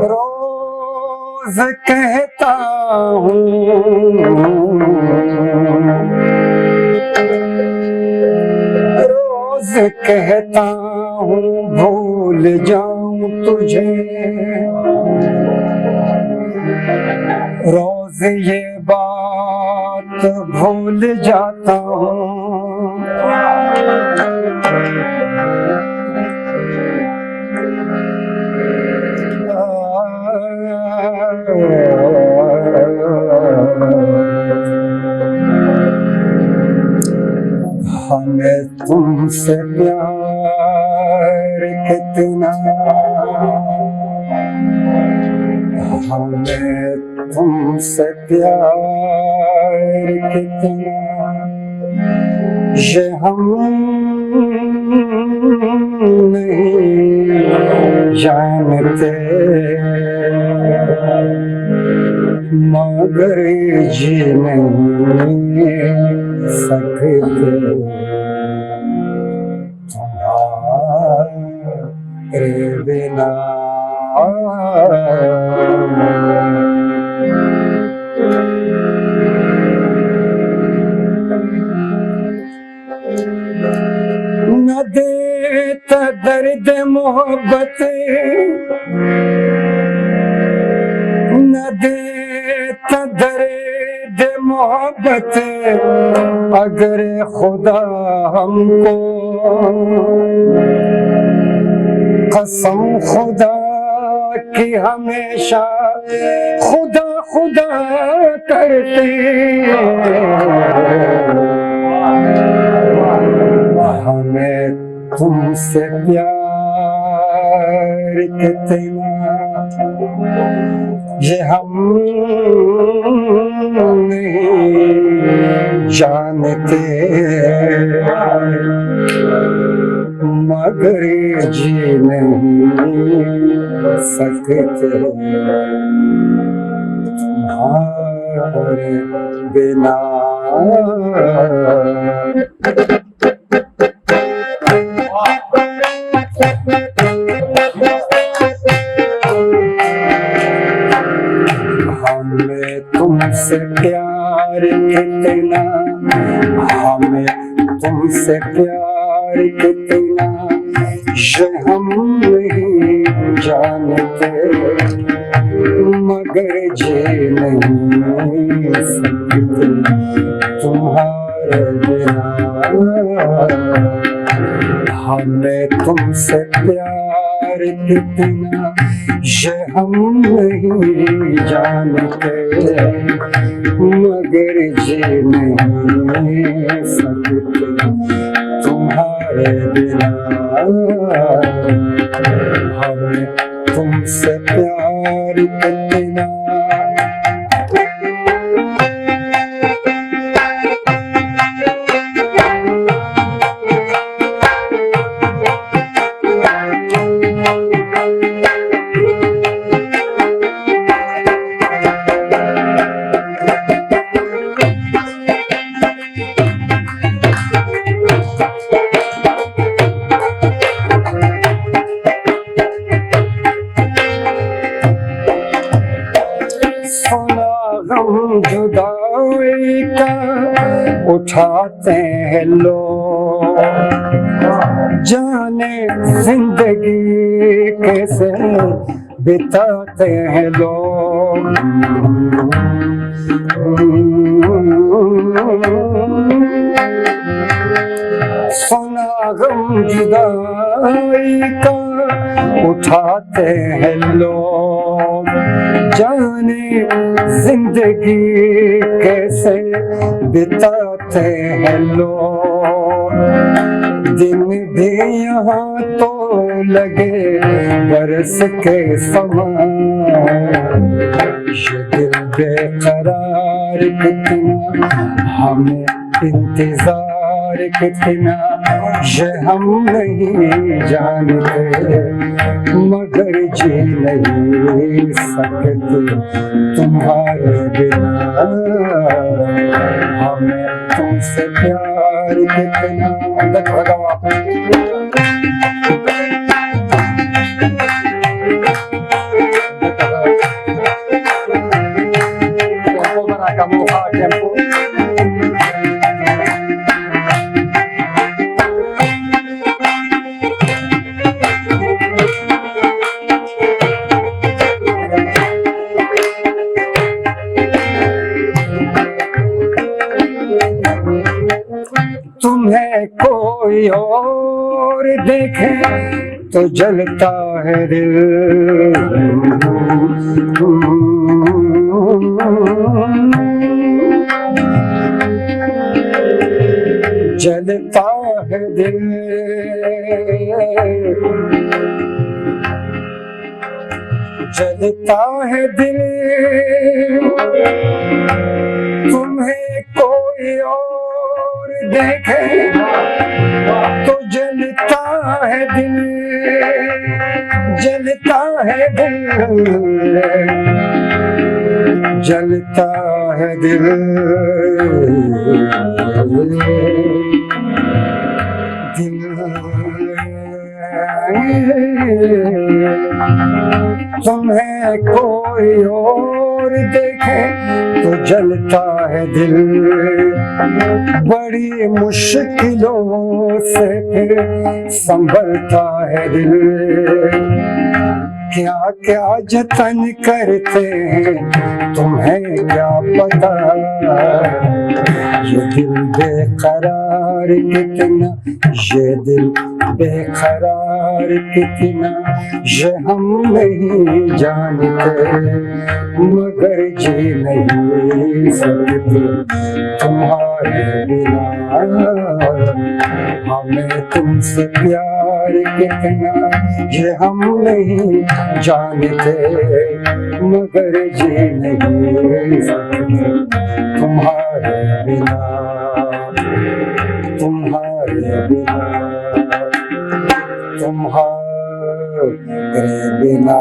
रोज कहता हूँ रोज कहता हूँ भूल जाऊं तुझे, रोज ये बात भूल जाता हूँ। हमें तुमसे प्यार कितना, हमें तुमसे प्यार कितना, ये हम नहीं जानते, मगर जी नहीं सकते तुम्हारे बिना। न देता दर्द मोहब्बत, न देता दर्द मोहब्बत, अगर खुदा हमको, कसम खुदा की हमेशा खुदा खुदा करते, हमें तुमसे प्यार कितना, ये हम नहीं जानते, मगर जी नहीं सकते तुम्हारे बिना। हमें तुमसे प्यार कितना, हमें तुमसे प्यार कितना, ये हम नहीं जानते, मगर जी नहीं सकते तुम्हारे बिना। हमें तुमसे प्यार कितना, ये हम नहीं जानते, मगर जी नहीं सकते तुम्हारे बिना। हमें तुमसे प्यार कितना, जुदाई का उठाते हैं लोग, जाने जिंदगी कैसे बिताते हैं लोग। सुना गम जुदाई का उठाते हैं लोग, जाने जिंदगी कैसे बिताते हैं लोग। दिन भी यहाँ तो लगे बरस के समान, ये दिल बेकरार कितना, हमें इंतजार कितना, ये हम नहीं जानते, मगर जी नहीं सकते तुम्हारे बिना। हमें तुमसे प्यार कितना, कोई और देखे तो जलता है दिल। जलता है दिल, जलता है दिल, तुम्हें कोई और देखे तो जलता है दिल, जलता है दिल, जलता है दिल। तुम्हें कोई और देखे तो जलता है दिल। बड़ी मुश्किलों से फिर संभलता है दिल। क्या क्या जतन करते हैं तुम्हें क्या पता, ये दिल बेकरार कितना, ये दिल बेकरार कितना, ये हम नहीं जानते मगर जी नहीं सकते तुम्हारे बिना। हमें तुमसे प्यार कितना ये हम नहीं जानते मगर जी नहीं सकते तुम्हारे बिना, तुम्हारे बिना, तुम्हारे बिना।